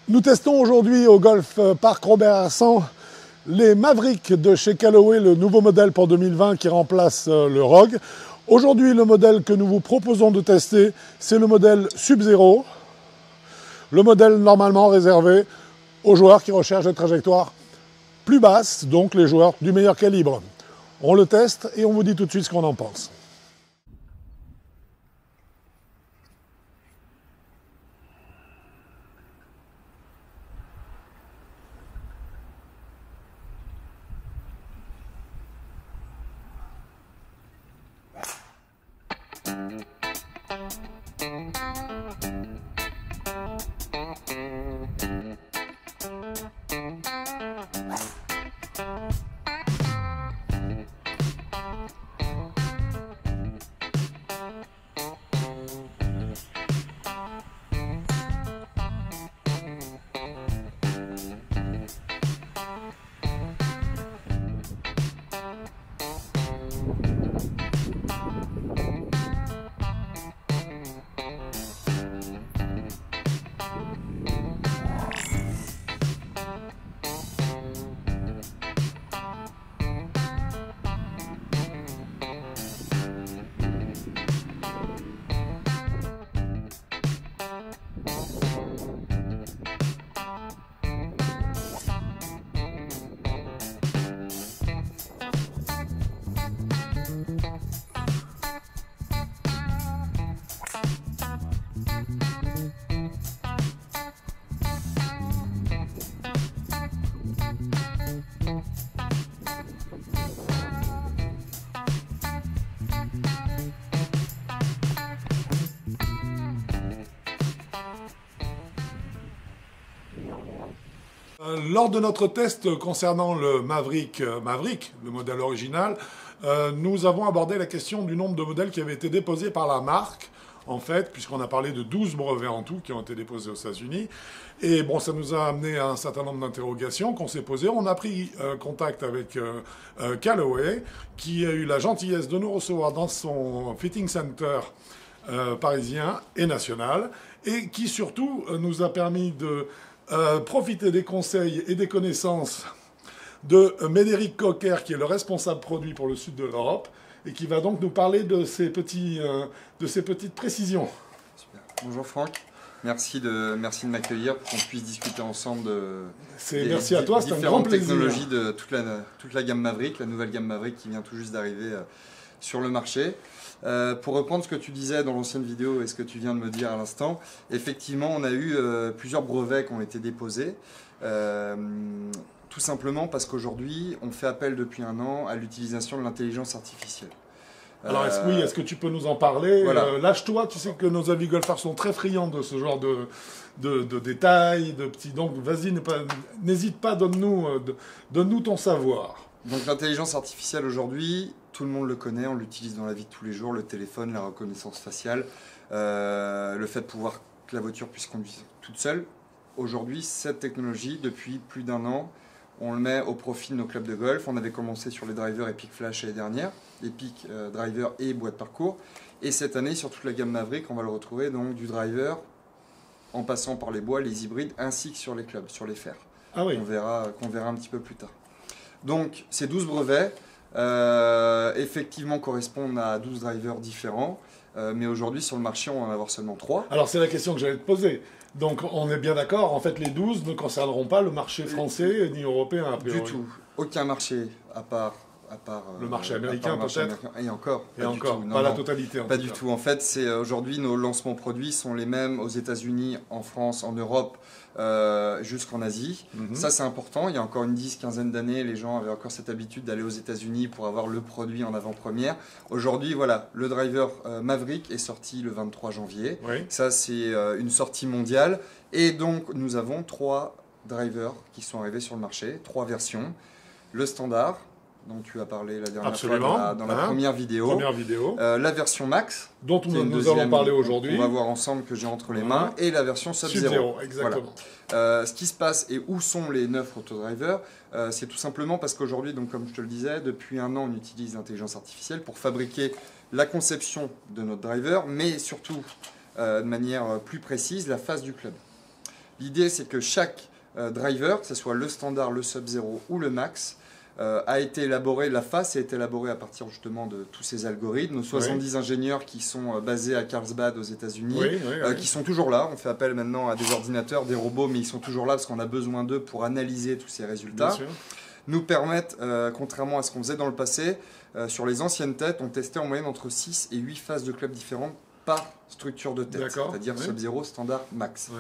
Nous testons aujourd'hui au Golf Park Robert Hersant les Maverick de chez Callaway, le nouveau modèle pour 2020 qui remplace le Rogue. Aujourd'hui, le modèle que nous vous proposons de tester, c'est le modèle Sub-Zero, le modèle normalement réservé aux joueurs qui recherchent des trajectoires plus basses, donc les joueurs du meilleur calibre. On le teste et on vous dit tout de suite ce qu'on en pense. Lors de notre test concernant le Maverick, le modèle original, nous avons abordé la question du nombre de modèles qui avaient été déposés par la marque, en fait, puisqu'on a parlé de 12 brevets en tout qui ont été déposés aux États-Unis. Et bon, ça nous a amené à un certain nombre d'interrogations qu'on s'est posées. On a pris contact avec Callaway, qui a eu la gentillesse de nous recevoir dans son fitting center parisien et national, et qui surtout nous a permis de profiter des conseils et des connaissances de Médéric Cocker, qui est le responsable produit pour le sud de l'Europe, et qui va donc nous parler de ces petites précisions. Super. Bonjour Franck, merci de m'accueillir pour qu'on puisse discuter ensemble de merci à toi, c'est un grand plaisir. Technologies de toute la gamme Maverick, la nouvelle gamme Maverick qui vient tout juste d'arriver sur le marché. Pour reprendre ce que tu disais dans l'ancienne vidéo et ce que tu viens de me dire à l'instant, effectivement on a eu plusieurs brevets qui ont été déposés, tout simplement parce qu'aujourd'hui on fait appel depuis un an à l'utilisation de l'intelligence artificielle. Alors est-ce que tu peux nous en parler? Voilà. Lâche-toi, tu sais que nos amis golfeurs sont très friands de ce genre de détails, de petits... Donc vas-y, n'hésite pas, donne-nous ton savoir. Donc l'intelligence artificielle aujourd'hui, tout le monde le connaît, on l'utilise dans la vie de tous les jours, le téléphone, la reconnaissance faciale, le fait de pouvoir que la voiture puisse conduire toute seule. Aujourd'hui, cette technologie, depuis plus d'un an, on le met au profit de nos clubs de golf. On avait commencé sur les drivers Epic Flash l'année dernière, Epic Driver et boîte parcours. Et cette année, sur toute la gamme Maverick, on va le retrouver donc du driver en passant par les bois, les hybrides, ainsi que sur les clubs, sur les fers. Ah oui. Qu'on verra un petit peu plus tard. Donc ces 12 brevets, effectivement correspondent à 12 drivers différents, mais aujourd'hui sur le marché on va en avoir seulement 3. Alors c'est la question que j'allais te poser. Donc on est bien d'accord, en fait les 12 ne concerneront pas le marché français ni européen a priori. Du tout, aucun marché à part le marché américain peut-être. Et encore, pas la totalité. Pas du tout. En fait, c'est aujourd'hui nos lancements produits sont les mêmes aux États-Unis, en France, en Europe, jusqu'en Asie. Ça, c'est important. Il y a encore une quinzaine d'années, les gens avaient encore cette habitude d'aller aux États-Unis pour avoir le produit en avant-première. Aujourd'hui, voilà, le driver Maverick est sorti le 23 janvier. Oui. Ça, c'est une sortie mondiale. Et donc, nous avons 3 drivers qui sont arrivés sur le marché, 3 versions. Le standard, dont tu as parlé la dernière fois dans la première vidéo. La version Max, dont nous allons parler aujourd'hui. On va voir ensemble que j'ai entre les mains. Et la version Sub-Zero. Exactement. Voilà. Ce qui se passe et où sont les 9 autodrivers, c'est tout simplement parce qu'aujourd'hui, donc comme je te le disais, depuis un an, on utilise l'intelligence artificielle pour fabriquer la conception de notre driver, mais surtout, de manière plus précise, la face du club. L'idée, c'est que chaque driver, que ce soit le standard, le Sub-Zero ou le Max, a été élaboré, la face a été élaborée à partir justement de tous ces algorithmes. Nos 70 ingénieurs qui sont basés à Carlsbad aux États-Unis, qui sont toujours là. On fait appel maintenant à des ordinateurs, des robots, mais ils sont toujours là parce qu'on a besoin d'eux pour analyser tous ces résultats. Nous permettent, contrairement à ce qu'on faisait dans le passé, sur les anciennes têtes, on testait en moyenne entre 6 et 8 phases de club différentes par structure de tête, c'est-à-dire Sub-Zero, standard, max.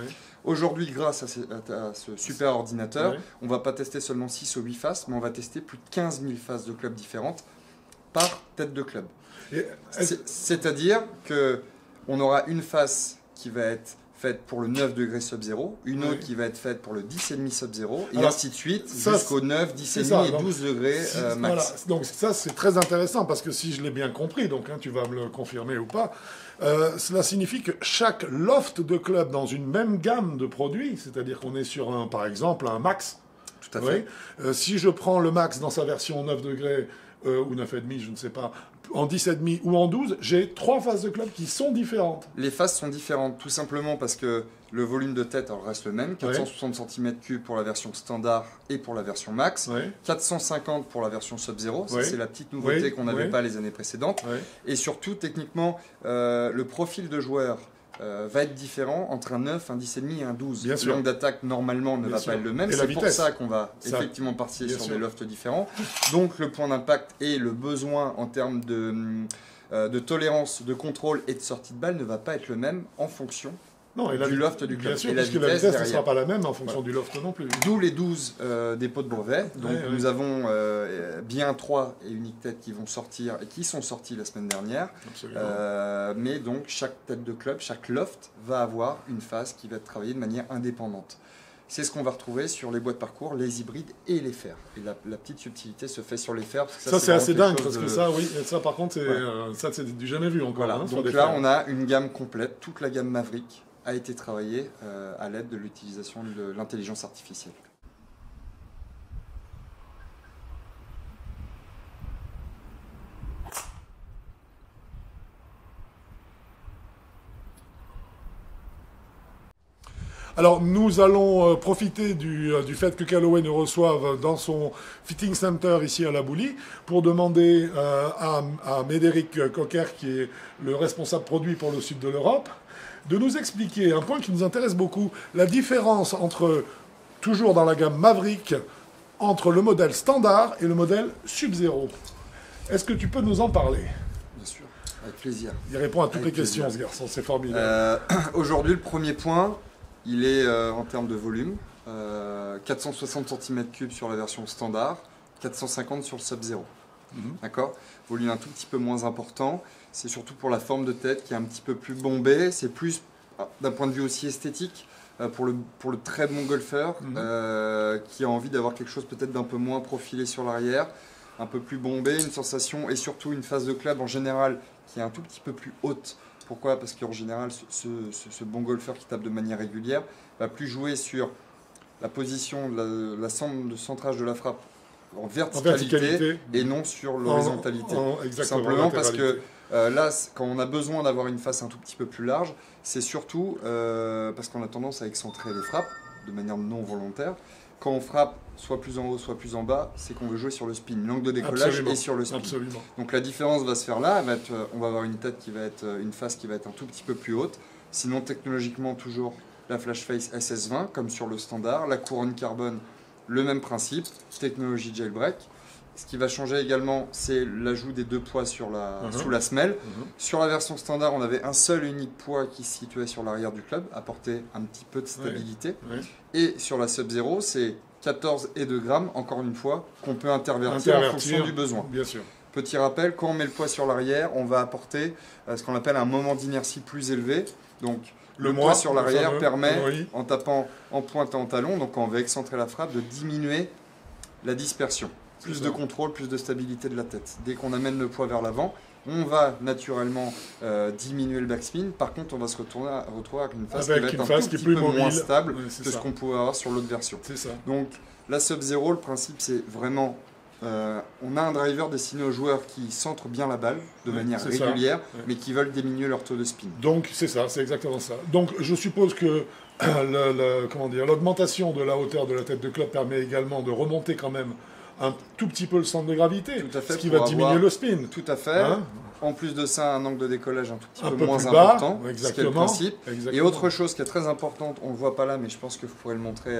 Aujourd'hui, grâce à ce super ordinateur, on ne va pas tester seulement 6 ou 8 faces, mais on va tester plus de 15 000 phases de club différentes par tête de club. C'est-à-dire qu'on aura une face qui va être faite pour le 9 degrés Sub-Zero, une autre qui va être faite pour le 10,5 Sub-Zero, et ainsi de suite, jusqu'au 9, 10,5 et 12 degrés max. Voilà. Donc ça, c'est très intéressant, parce que si je l'ai bien compris, donc tu vas me le confirmer ou pas, cela signifie que chaque loft de club dans une même gamme de produits, c'est-à-dire qu'on est sur, par exemple, un max. Tout à fait. Si je prends le max dans sa version 9 degrés, ou 9,5, je ne sais pas, en 10,5 ou en 12, j'ai 3 phases de club qui sont différentes. Les phases sont différentes tout simplement parce que le volume de tête reste le même, 460 cm3 pour la version standard et pour la version max, 450 pour la version Sub-Zero, ça c'est la petite nouveauté qu'on n'avait pas les années précédentes. Et surtout, techniquement, le profil de joueur va être différent entre un 9, un 10,5 et un 12. L'angle d'attaque normalement ne va pas être le même, c'est pour ça qu'on va effectivement partir sur des lofts différents. Donc le point d'impact et le besoin en termes de tolérance, de contrôle et de sortie de balle ne va pas être le même en fonction du loft du club. Bien sûr, puisque la vitesse ne sera pas la même en fonction du loft non plus. D'où les 12 dépôts de brevet. Donc nous avons bien 3 et uniques têtes qui vont sortir et qui sont sorties la semaine dernière. Mais donc chaque tête de club, chaque loft va avoir une phase qui va être travaillée de manière indépendante. C'est ce qu'on va retrouver sur les boîtes parcours, les hybrides et les fers. Et la petite subtilité se fait sur les fers. Ça c'est assez dingue, parce que ça, ça par contre, c'est du jamais vu encore. Hein, donc là, on a une gamme complète, toute la gamme Maverick a été travaillée à l'aide de l'utilisation de l'intelligence artificielle. Alors, nous allons profiter du fait que Callaway nous reçoive dans son fitting center ici à La Boulie pour demander à Médéric Cocker, qui est le responsable produit pour le sud de l'Europe, de nous expliquer un point qui nous intéresse beaucoup, la différence entre, toujours dans la gamme Maverick, entre le modèle standard et le modèle Sub-Zero. Est-ce que tu peux nous en parler? Bien sûr, avec plaisir. Il répond à toutes les questions, ce garçon, c'est formidable. Aujourd'hui, le premier point, il est en termes de volume, 460 cm3 sur la version standard, 450 sur le Sub-Zero. D'accord? Volume un tout petit peu moins important. C'est surtout pour la forme de tête qui est un petit peu plus bombée. C'est plus d'un point de vue aussi esthétique pour le très bon golfeur qui a envie d'avoir quelque chose peut-être d'un peu moins profilé sur l'arrière, un peu plus bombé, une sensation et surtout une phase de club en général qui est un tout petit peu plus haute. Pourquoi? Parce qu'en général, ce bon golfeur qui tape de manière régulière va plus jouer sur la position, le centrage de la frappe en verticalité et non sur l'horizontalité. Simplement parce que là, quand on a besoin d'avoir une face un tout petit peu plus large, c'est surtout parce qu'on a tendance à excentrer les frappes de manière non volontaire. Quand on frappe soit plus en haut, soit plus en bas, c'est qu'on veut jouer sur le spin. L'angle de décollage est sur le spin. Donc la différence va se faire là. On va avoir une tête qui va être une face qui va être un tout petit peu plus haute. Sinon, technologiquement, toujours la flash face SS20 comme sur le standard. La couronne carbone, le même principe. Technologie jailbreak. Ce qui va changer également, c'est l'ajout des 2 poids sous la semelle. Sur la version standard, on avait un seul et unique poids qui se situait sur l'arrière du club, apportait un petit peu de stabilité. Et sur la Sub-Zero, c'est 14 et 2 grammes, encore une fois, qu'on peut intervertir en fonction du besoin. Bien sûr. Petit rappel, quand on met le poids sur l'arrière, on va apporter ce qu'on appelle un moment d'inertie plus élevé. Donc, le poids sur l'arrière permet, en tapant en pointe et en talon, donc quand on veut excentrer la frappe, de diminuer la dispersion. Plus de contrôle, plus de stabilité de la tête. Dès qu'on amène le poids vers l'avant, on va naturellement diminuer le backspin. Par contre, on va se retrouver avec une face qui va être un tout petit peu moins stable que ce qu'on pouvait avoir sur l'autre version. Donc, la Sub-Zero, le principe, c'est vraiment... on a un driver destiné aux joueurs qui centrent bien la balle de manière régulière, mais qui veulent diminuer leur taux de spin. Donc, c'est ça, c'est exactement ça. Donc, je suppose que comment dire, l'augmentation de la hauteur de la tête de club permet également de remonter quand même un tout petit peu le centre de gravité, Tout à fait, ce qui pour va diminuer le spin. Tout à fait. Hein? En plus de ça, un angle de décollage un tout petit Un peu peu moins plus bas, important, ce qui est le principe. Et autre chose qui est très importante, on ne le voit pas là, mais je pense que vous pourrez le montrer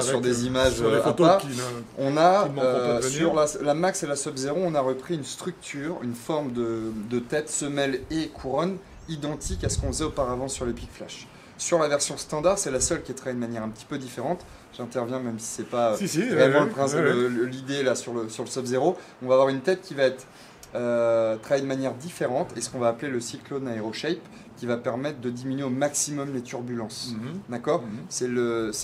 sur des images sur les à photos part. qui On a, qui sur la Max et la Sub-Zero, on a repris une structure, une forme de tête, semelle et couronne identique à ce qu'on faisait auparavant sur les Peak Flash. Sur la version standard, c'est la seule qui est traitée de manière un petit peu différente. J'interviens même si c'est pas réellement l'idée là sur le Sub-Zero. On va avoir une tête qui va être travaillée de manière différente et ce qu'on va appeler le Cyclone Aero Shape qui va permettre de diminuer au maximum les turbulences. D'accord. C'est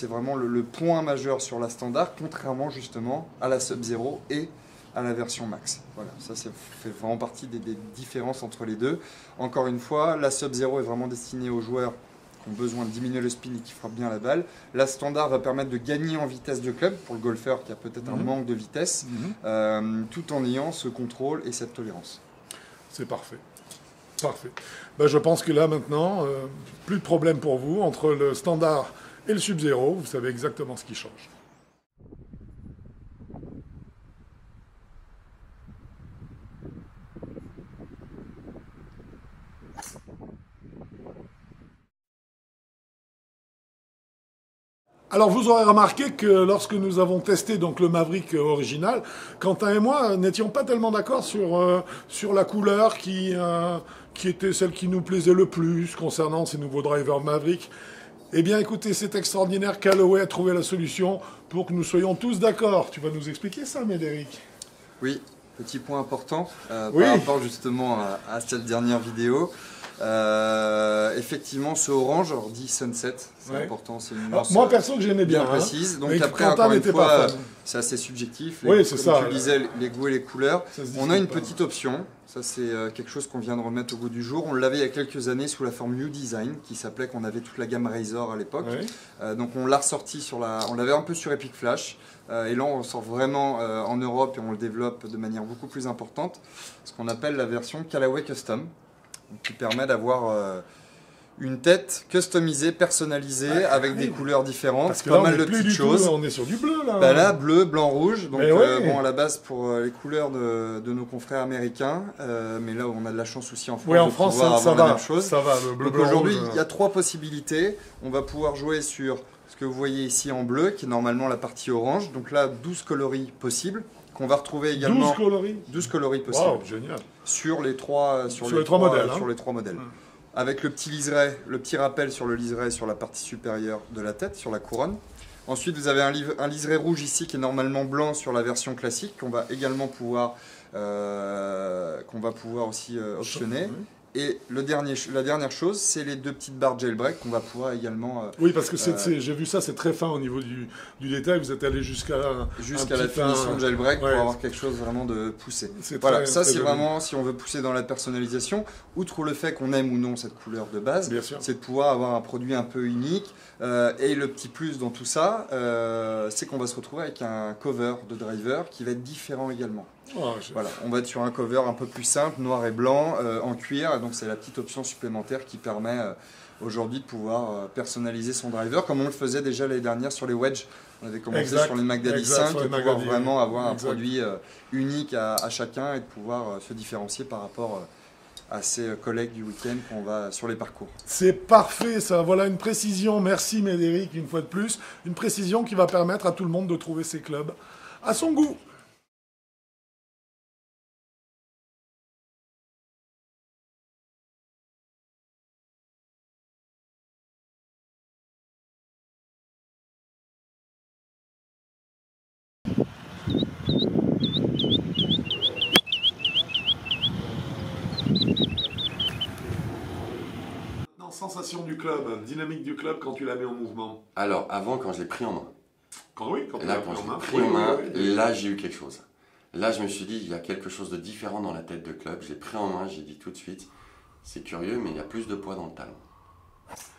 vraiment le point majeur sur la standard, contrairement justement à la Sub-Zero et à la version Max. Voilà, ça fait vraiment partie des différences entre les deux. Encore une fois, la Sub-Zero est vraiment destinée aux joueurs qui ont besoin de diminuer le spin et qui frappent bien la balle. La standard va permettre de gagner en vitesse de club pour le golfeur qui a peut-être un manque de vitesse, tout en ayant ce contrôle et cette tolérance. C'est parfait. Parfait. Ben, je pense que là maintenant, plus de problème pour vous entre le standard et le Sub-Zero. Vous savez exactement ce qui change. Alors vous aurez remarqué que lorsque nous avons testé donc le Maverick original, Quentin et moi n'étions pas tellement d'accord sur la couleur qui était celle qui nous plaisait le plus concernant ces nouveaux drivers Maverick. Eh bien écoutez, c'est extraordinaire, Callaway a trouvé la solution pour que nous soyons tous d'accord. Tu vas nous expliquer ça, Médéric? Oui, petit point important par rapport justement à cette dernière vidéo. Effectivement, ce orange, alors dit Sunset, c'est important, c'est une nuance moi perso que j'aimais bien précise. Donc mais après, Quentin encore une fois, pas c'est assez subjectif. Oui, c'est ça. Tu disais les goûts et les couleurs. On a une petite option. Ça, c'est quelque chose qu'on vient de remettre au goût du jour. On l'avait il y a quelques années sous la forme New Design, qui s'appelait qu'on avait toute la gamme Razor à l'époque. Donc on l'a ressorti on l'avait un peu sur Epic Flash. Et là, on sort vraiment en Europe et on le développe de manière beaucoup plus importante. Ce qu'on appelle la version Callaway Custom, qui permet d'avoir une tête customisée, personnalisée, avec des couleurs différentes, parce que pas là, mal de petites choses. On est sur du bleu là. Bah là, bleu, blanc, rouge. Donc bon, à la base pour les couleurs de nos confrères américains, mais là on a de la chance aussi en France. Oui, en France, ça va. La même chose. Ça va. Le bleu, donc aujourd'hui, il y a 3 possibilités. On va pouvoir jouer sur ce que vous voyez ici en bleu, qui est normalement la partie orange. Donc là, 12 coloris possibles, qu'on va retrouver également. 12 coloris possibles. Wow, génial. Sur les trois modèles. Sur les 3 modèles. Avec le petit liseré, le petit rappel sur le liseré sur la partie supérieure de la tête, sur la couronne. Ensuite, vous avez un liseré rouge ici qui est normalement blanc sur la version classique, qu'on va également pouvoir, aussi optionner. Et la dernière chose, c'est les 2 petites barres jailbreak qu'on va pouvoir également... oui, parce que j'ai vu ça, c'est très fin au niveau du détail. Vous êtes allé jusqu'à la finition de jailbreak pour avoir quelque chose vraiment de poussé. Voilà, ça c'est vraiment, si on veut pousser dans la personnalisation, outre le fait qu'on aime ou non cette couleur de base, c'est de pouvoir avoir un produit un peu unique. Et le petit plus dans tout ça, c'est qu'on va se retrouver avec un cover de driver qui va être différent également. Voilà, on va être sur un cover un peu plus simple, noir et blanc, en cuir. Donc c'est la petite option supplémentaire qui permet aujourd'hui de pouvoir personnaliser son driver, comme on le faisait déjà l'année dernière sur les wedges. On avait commencé sur les Mac Daddy 5, de pouvoir vraiment avoir un produit unique à chacun et de pouvoir se différencier par rapport à ses collègues du week-end qu'on va sur les parcours. C'est parfait ça, voilà une précision, merci Médéric une fois de plus, une précision qui va permettre à tout le monde de trouver ses clubs à son goût. Sensation du club, dynamique du club quand tu la mets en mouvement. Alors, avant, quand je l'ai pris en main. Quand je l'ai pris en main, là, j'ai eu quelque chose. Là, je me suis dit, il y a quelque chose de différent dans la tête de club. Je l'ai pris en main, j'ai dit tout de suite, c'est curieux, mais il y a plus de poids dans le talon.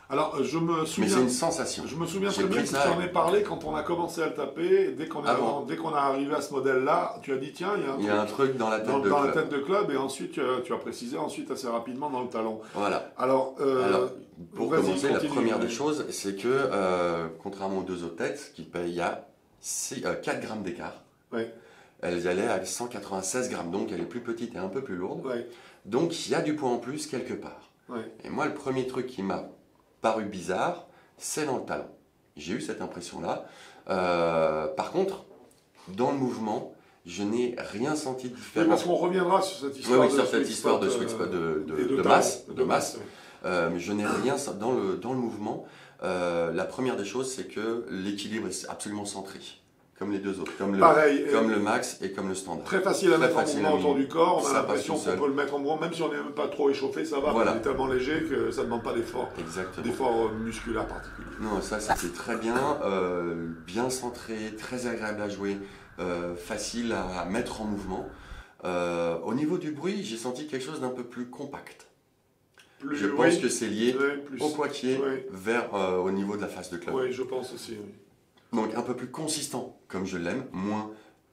Alors, je me Mais souviens... c'est une sensation. Je me souviens J'ai très bien pris que ça. tu en ai parlé quand on a commencé à le taper. Dès qu'on est arrivé à ce modèle-là, tu as dit tiens, Il y a un truc dans la tête de dans la club. tête de club, et ensuite tu as précisé ensuite assez rapidement dans le talon. Voilà. Alors, Alors, pour vas-y, commencer, la continue. première des choses, c'est que, contrairement aux deux autres têtes, qui payent à 4 grammes d'écart, Ouais, elles allaient à 196 grammes, donc elle est plus petite et un peu plus lourde. ouais, Donc il y a du poids en plus quelque part. ouais. Et moi, le premier truc qui m'a paru bizarre, c'est dans le talon. J'ai eu cette impression-là. Par contre, dans le mouvement, je n'ai rien senti de Oui, différent. parce qu'on reviendra sur cette histoire Oui, de sur cette sweet histoire de spot, sweet spot, et de talon, masse. oui. Mais je n'ai rien dans le mouvement. La première des choses, c'est que l'équilibre est absolument centré, comme les deux autres, comme Pareil, le max et comme le standard. très facile à Très mettre en facile mouvement à autour du corps. On a ça l'impression passe tout qu'on seul. peut le mettre en mouvement, même si on n'est même pas trop échauffé, ça va. Voilà. Il est tellement léger que ça ne demande pas d'effort Exactement. musculaire particulier. Non, ça c'était très bien, bien centré, très agréable à jouer, facile à mettre en mouvement. Au niveau du bruit, j'ai senti quelque chose d'un peu plus compact. Je pense que c'est lié au Poitiers vers au niveau de la face de club. Oui, je pense aussi. Oui. Donc un peu plus consistant, comme je l'aime, moins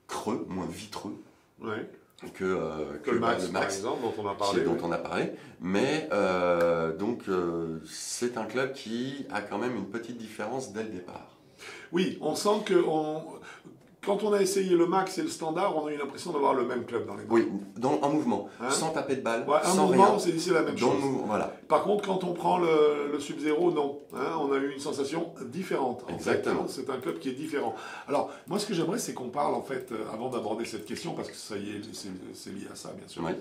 creux, moins vitreux Ouais. que le bah, Max, par exemple, dont on a parlé. dont on a parlé. Mais c'est un club qui a quand même une petite différence dès le départ. Oui, on sent que quand on a essayé le Max et le Standard, on a eu l'impression d'avoir le même club dans les mains. Oui, en mouvement, Hein, sans taper de balle, ouais, un sans mouvement, rien. c'est la même chose. Voilà. Par contre, quand on prend le Sub-Zero, non. Hein, on a eu une sensation différente. En Exactement. fait, c'est un club qui est différent. Alors, moi, ce que j'aimerais, c'est qu'on parle, en fait, avant d'aborder cette question, parce que ça y est, c'est lié à ça, bien sûr. Ouais.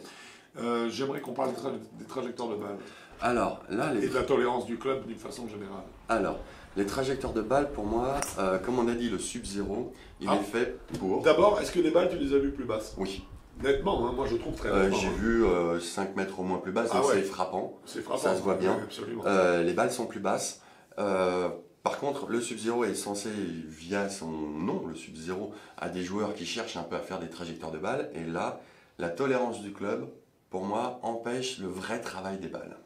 J'aimerais qu'on parle des trajectoires de balles Alors, là, et de la tolérance du club d'une façon générale. les trajectoires de balles, pour moi, comme on a dit, le Sub-Zero, il est fait pour... D'abord, est-ce que les balles, tu les as vues plus basses? Oui. Nettement, hein, moi je trouve très nettement. J'ai vu 5 mètres au moins plus basses, donc c'est frappant. C'est frappant. Ça se voit bien. Oui, absolument. Les balles sont plus basses. Par contre, le Sub-Zero est censé, via son nom, le Sub-Zero, à des joueurs qui cherchent un peu à faire des trajectoires de balles. Et là, la tolérance du club, pour moi, empêche le vrai travail des balles.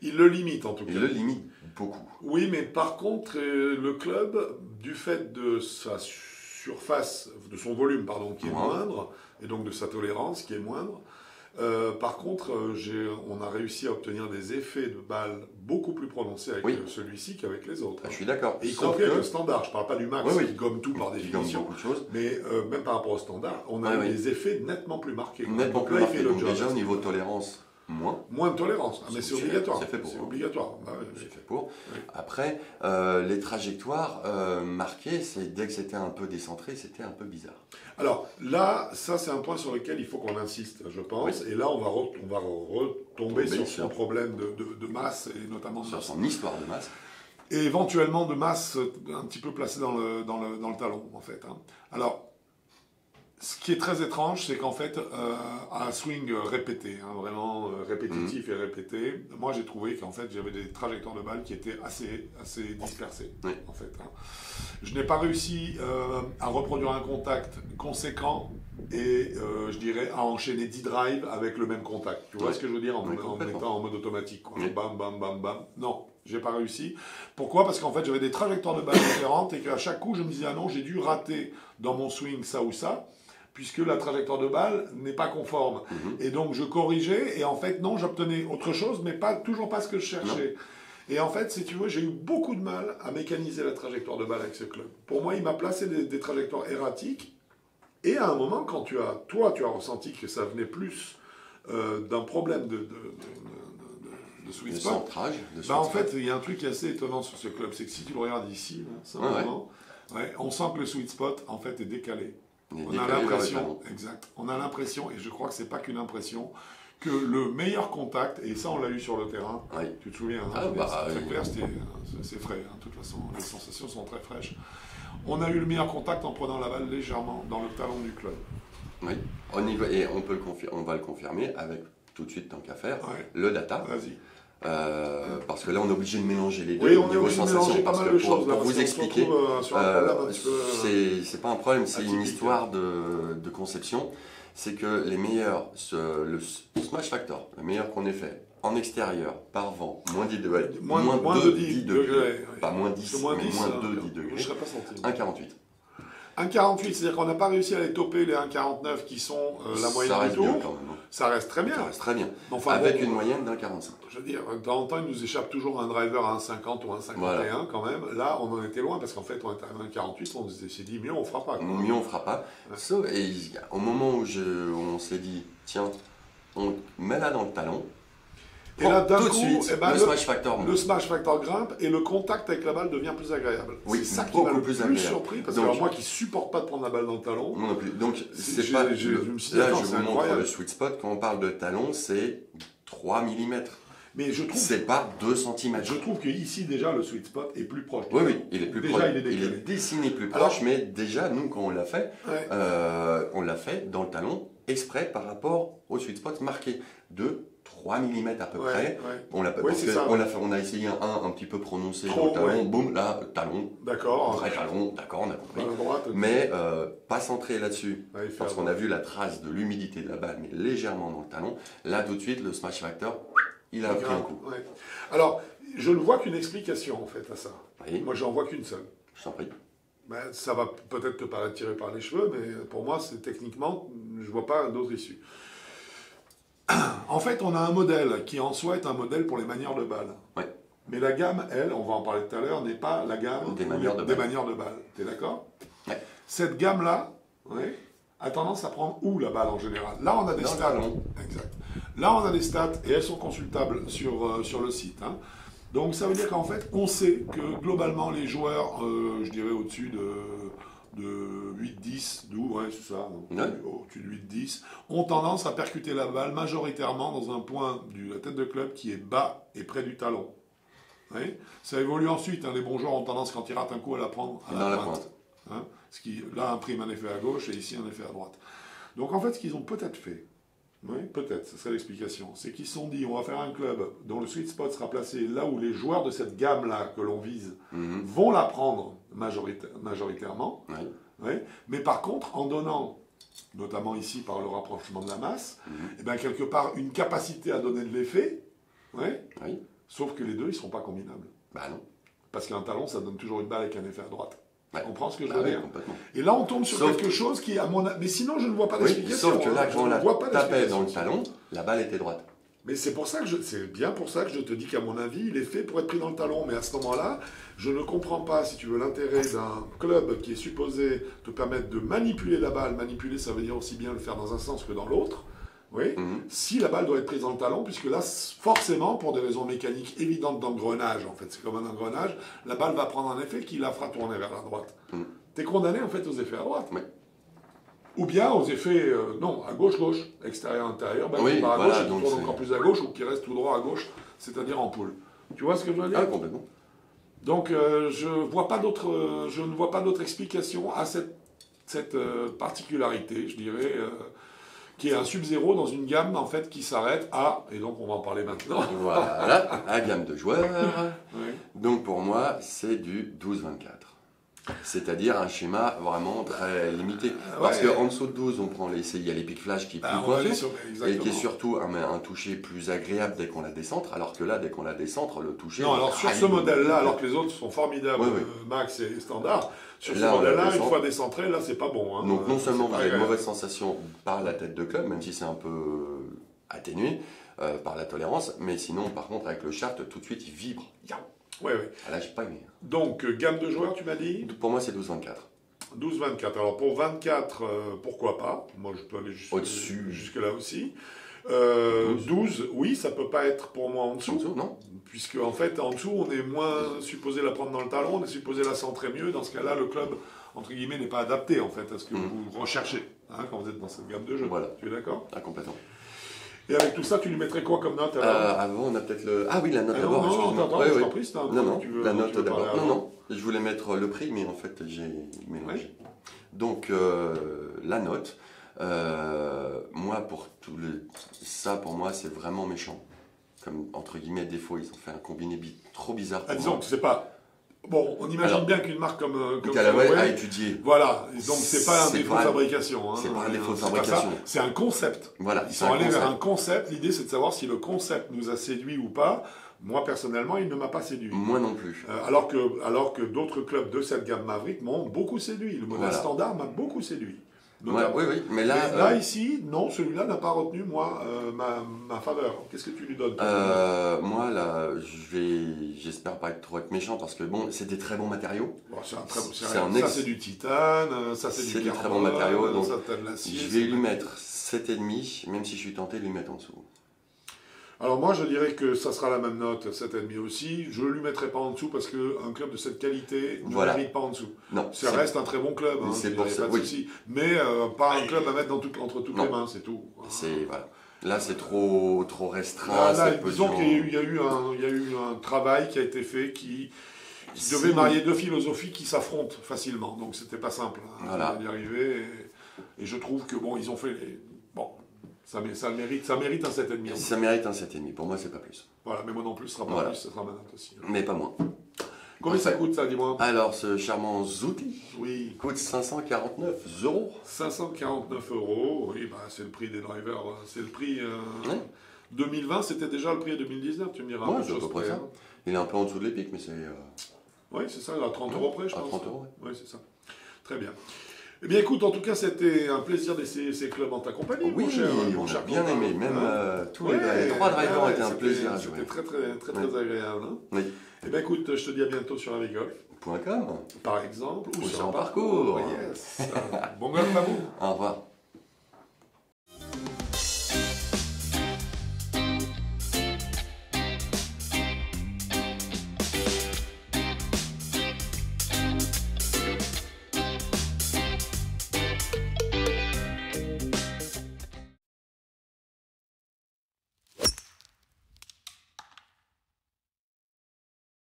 Il le limite en tout cas. Il le limite beaucoup. Oui, mais par contre, le club, du fait de sa surface, de son volume, pardon, qui est moindre, et donc de sa tolérance qui est moindre, par contre, on a réussi à obtenir des effets de balles beaucoup plus prononcés avec celui-ci qu'avec les autres. Je suis d'accord. Et y compris avec le standard. Je ne parle pas du Max qui gomme tout par Qui définition. gomme beaucoup de choses. Mais même par rapport au standard, on a eu des effets nettement plus marqués. Nettement Donc plus là, il marqués. fait le Donc job. déjà, au niveau tolérance, moins. De tolérance. Ah, mais c'est obligatoire. C'est fait pour. C'est obligatoire. Ah, C'est fait pour. Oui. Après, les trajectoires marquées, dès que c'était un peu décentré, c'était un peu bizarre. Alors là, ça c'est un point sur lequel il faut qu'on insiste, je pense. Et là, on va retomber sur son problème de masse, et notamment de Sur masse. son histoire de masse. Et éventuellement de masse un petit peu placée dans le talon, en fait. Hein. Alors, ce qui est très étrange, c'est qu'en fait, un swing répété, hein, vraiment répétitif et répété, moi j'ai trouvé qu'en fait j'avais des trajectoires de balles qui étaient assez dispersées, en fait. Hein. Je n'ai pas réussi à reproduire un contact conséquent et je dirais à enchaîner 10 drives avec le même contact. Tu vois ce que je veux dire en mettant en mode automatique, quoi. Bam, bam, bam, bam. Non. J'ai pas réussi. Pourquoi? Parce qu'en fait, j'avais des trajectoires de balles différentes et qu'à chaque coup, je me disais, ah non, j'ai dû rater dans mon swing ça ou ça, puisque la trajectoire de balle n'est pas conforme. Et donc, je corrigeais et en fait, non, j'obtenais autre chose, mais toujours pas ce que je cherchais. Et en fait, si tu veux, j'ai eu beaucoup de mal à mécaniser la trajectoire de balle avec ce club. Pour moi, il m'a placé des trajectoires erratiques. Et à un moment, quand tu as ressenti que ça venait plus d'un problème de sweet spot, centrage, en fait, il y a un truc qui est assez étonnant sur ce club, c'est que si tu le regardes ici, là, simplement, on sent que le sweet spot, en fait, est décalé. On a l'impression, exact. On a l'impression, et je crois que c'est pas qu'une impression, que le meilleur contact, et ça on l'a eu sur le terrain, tu te souviens, hein, c'est très clair, c'est frais, hein, de toute façon, les sensations sont très fraîches. On a eu le meilleur contact en prenant la balle légèrement dans le talon du club. Oui, et on va le confirmer avec tout de suite, tant qu'à faire, le data. Vas-y. Parce que là, on est obligé de mélanger les deux oui, au niveau sensation. Parce que pour vous expliquer, c'est pas un problème, c'est une histoire de conception. C'est que les meilleurs, le Smash Factor, le meilleur qu'on ait fait en extérieur, par vent, moins 10 degrés. Moins de de 10 degrés. Oui. Pas moins 10, Moins mais 10, moins 2, 10 je ne degrés. serais pas senti. 1,48. 1,48, c'est-à-dire qu'on n'a pas réussi à les toper les 1,49 qui sont la moyenne Ça du reste tour. bien quand même. Ça reste très bien. Ça reste très bien. Enfin, avec bon, une moyenne d'1,45. Je veux dire, de temps en temps, il nous échappe toujours un driver à 1,50 ou 1,51 Voilà. quand même. Là, on en était loin parce qu'en fait, on était à 1,48, on s'est dit mieux, on fera pas. Quoi. Mieux on fera pas. Ouais. Et au moment où on s'est dit, tiens, on met là dans le talon. Et là, d'un tout de coup, suite, eh ben, le smash factor monte. Le smash factor grimpe et le contact avec la balle devient plus agréable. Oui, c'est ça qui beaucoup m'a le plus plus agréable. surpris parce que Donc, alors, moi qui supporte pas de prendre la balle dans le talon, Moi non plus. Donc, c'est j'ai- pas. je me suis dit, Là, attends, je c'est vous montre incroyable. le sweet spot. Quand on parle de talon, c'est 3 mm. mais je trouve, C'est pas 2 cm. je trouve qu'ici déjà le sweet spot est plus proche. du Oui, talon. oui, il est plus Déjà, proche. il est décalé. dessiné plus Alors- proche, mais déjà, nous, quand on l'a fait, Ouais. on l'a fait dans le talon exprès par rapport au sweet spot marqué de 3 mm à peu Ouais, près. ouais. On l'a Oui, parce c'est que ça. on a essayé un petit peu prononcé Trop, dans le talon, ouais. boum, là, talon, D'accord. vrai talon, d'accord, on a compris. Balle à droite. Mais pas centré là-dessus, Ouais, il fait parce à qu'on a droite. vu la trace de l'humidité de la balle, mais légèrement dans le talon. Là, tout de suite, le smash factor, il a pris un coup. Ouais. Alors, je ne vois qu'une explication en fait à ça. Oui, Moi, j'en vois qu'une seule. je t'en prie. Ben, ça va peut-être te paraître tiré par les cheveux, mais pour moi, c'est techniquement, je vois pas d'autre issue. En fait, on a un modèle qui en soi est un modèle pour les manières de balle. Ouais. Mais la gamme, elle, on va en parler tout à l'heure, n'est pas la gamme Des manières de des balle. manières de balle. T'es d'accord? Ouais. Cette gamme-là, ouais, a tendance à prendre où la balle en général? Là, on a des Dans le stats. talon. Exact. Là, on a des stats et elles sont consultables sur le site. Hein. Donc, ça veut dire qu'en fait, on sait que globalement, les joueurs, je dirais au-dessus de 8-10, d'où, ouais, c'est ça, Ouais. au-dessus de 8-10, ont tendance à percuter la balle majoritairement dans un point de la tête de club qui est bas et près du talon. Ouais. Ça évolue ensuite, hein, les bons joueurs ont tendance, quand ils ratent un coup, à la prendre à Dans la pointe. pointe. Hein, ce qui, là, imprime un effet à gauche et ici un effet à droite. Donc en fait, ce qu'ils ont peut-être fait, oui, peut-être, ce serait l'explication, c'est qu'ils se sont dit, on va faire un club dont le sweet spot sera placé là où les joueurs de cette gamme-là que l'on vise Mhm. vont la prendre majoritairement, Oui. oui, mais par contre, en donnant, notamment ici par le rapprochement de la masse, Mhm. eh bien, quelque part, une capacité à donner de l'effet, oui, Oui. sauf que les deux, ils ne seront pas combinables. Bah non. Parce qu'un talon, ça donne toujours une balle avec un effet à droite. Ouais. Tu comprends ce que je Bah veux oui, dire? complètement. Et là, on tombe sur Sauf quelque chose qui, à mon avis... Mais sinon, je ne vois pas Oui, d'explication. sauf que là, hein. quand on Je la ne vois pas tapait dans d'explication. le talon, la balle était droite. Mais c'est pour ça que c'est bien pour ça que je te dis qu'à mon avis, il est fait pour être pris dans le talon. Mais à ce moment-là, je ne comprends pas, si tu veux, l'intérêt d'un club qui est supposé te permettre de manipuler la balle. Manipuler, ça veut dire aussi bien le faire dans un sens que dans l'autre. Oui. Mhm. Si la balle doit être prise dans le talon, puisque là, forcément, pour des raisons mécaniques évidentes d'engrenage, en fait, c'est comme un engrenage, la balle va prendre un effet qui la fera tourner vers la droite. Mhm. T'es condamné, en fait, aux effets à droite. Ouais. Ou bien aux effets, non, à gauche-gauche, extérieur-intérieur, bah, Oui, qui part à voilà, gauche et qui donc tourne c'est- encore plus à gauche, ou qui reste tout droit à gauche, c'est-à-dire en poule. Tu vois ce que je veux dire? Ah, complètement. Donc, je ne vois pas d'autre explication à cette particularité, je dirais, qui est un sub-zéro dans une gamme, en fait, qui s'arrête à, et donc on va en parler maintenant. Voilà, à gamme de joueurs. Ouais. Donc pour moi, c'est du 12-24. C'est-à-dire un schéma vraiment très limité. Parce ouais. qu'en dessous de 12, il y a les pics flash qui Ah, plus on va aller vont, sur- et exactement. qui est surtout un toucher plus agréable dès qu'on la décentre, alors que là, dès qu'on la décentre, le toucher... Non, alors sur ce modèle-là, alors que les autres sont formidables, Oui, oui. Max et Standard, sur ce Là, on la modèle-là, une descend. fois décentré, là, c'est pas bon. Hein. Donc non seulement C'est vous pas avez une agréable. mauvaise sensation par la tête de club, même si c'est un peu atténué par la tolérance, mais sinon, par contre, avec le shaft, tout de suite, il vibre. Yaou. Ouais, ouais. Ah, là, j'ai pas aimé. Donc, gamme de joueurs, tu m'as dit Pour moi, c'est 12-24. 12-24. Alors, pour 24, pourquoi pas? Moi, je peux aller Au-dessus. jusque-là aussi. 12, oui, ça peut pas être pour moi en En dessous, dessous, non? puisque en fait, en dessous, on est moins supposé la prendre dans le talon, on est supposé la centrer mieux. Dans ce cas-là, le club, entre guillemets, n'est pas adapté, en fait, à ce que vous recherchez, hein, quand vous êtes dans cette gamme de jeu. Voilà. Tu es d'accord? Ah, complètement. Et avec tout ça, tu lui mettrais quoi comme note alors? Avant, on a peut-être le... Ah oui, la note Ah non, d'abord, non, excuse-moi. attends, Oui, je oui. t'en prie, c'est un Non, non, tu veux- la tu note veux d'abord. parler Non, avant. non, je voulais mettre le prix, mais en fait, j'ai mélangé. Donc, la note, moi, ça, pour moi, c'est vraiment méchant. Comme, entre guillemets, défaut, ils ont fait un combiné trop bizarre Ah, pour disons moi. que c'est pas Bon, on imagine Alors, bien qu'une marque comme Callaway Callaway, a étudié. voilà, donc c'est pas un C'est défaut pas- de fabrication. Hein. c'est pas un défaut de C'est pas fabrication. ça, c'est un concept. Voilà, Ils c'est sont un allés vers concept. un concept. L'idée, c'est de savoir si le concept nous a séduit ou pas. Moi, personnellement, il ne m'a pas séduit. Moi non plus. Alors que d'autres clubs de cette gamme Maverick m'ont beaucoup séduit. Le modèle Voilà. standard m'a beaucoup séduit. Ouais, Notamment. oui, oui, mais Mais là, là, ici, non, celui-là n'a pas retenu, moi, ma faveur. Qu'est-ce que tu lui donnes toi moi là, j'espère pas être méchant parce que bon, c'est des très bons matériaux. Bon, c'est un très bon- c'est c'est un ça, ex- c'est du titane, ça, c'est C'est du des très carbone, bons matériaux, donc ça, t'as de l'acier. Je vais lui mettre 7,5, même si je suis tenté de lui mettre en dessous. Alors moi, je dirais que ça sera la même note, 7,5 aussi. Je ne lui mettrai pas en dessous parce qu'un club de cette qualité ne Voilà. mérite pas en dessous. Non, Ça reste un très bon club, hein, c'est je pour dirais ça, pas de oui. souci. Mais pas un club à mettre entre toutes Non. les mains, c'est tout. c'est voilà. Là, c'est trop restreint. Là, cette disons position. qu'il y a eu un travail qui a été fait qui devait marier deux philosophies qui s'affrontent facilement. Donc c'était pas simple Voilà. d'y arriver. Et je trouve que bon, ils ont fait bon, ça mérite un 7,5. Ça mérite un 7,5. Pour moi, c'est pas plus. Voilà, mais moi non plus, ce sera pas Voilà. plus, ça sera ma note aussi. Mais pas moins. Combien ça coûte ça, dis-moi? Alors, ce charmant Zouti Oui, coûte 549 €. 549 €. Oui, bah, c'est le prix des drivers. C'est le prix. Ouais. 2020, c'était déjà le prix de 2019, tu me diras. Ouais, peu de c'est à peu choses près près, ça. hein. Il est un peu en dessous de l'épique, mais c'est. Oui, c'est ça, à 30 Ouais, € près, je à pense. 30 €, Oui, c'est ça. Très bien. Eh bien, écoute, en tout cas, c'était un plaisir d'essayer ces clubs en ta compagnie, Oui, mon cher. on mon a cher bien copain. aimé. Même Hein tous Ouais, les 3 drivers ont été un c'était- plaisir à jouer. C'était très, très, très, très agréable. Hein. Oui. Eh bien, écoute, je te dis à bientôt sur la Golf, .com. par exemple, Ou sur un parcours. Yes. Bon golf à vous. Au revoir.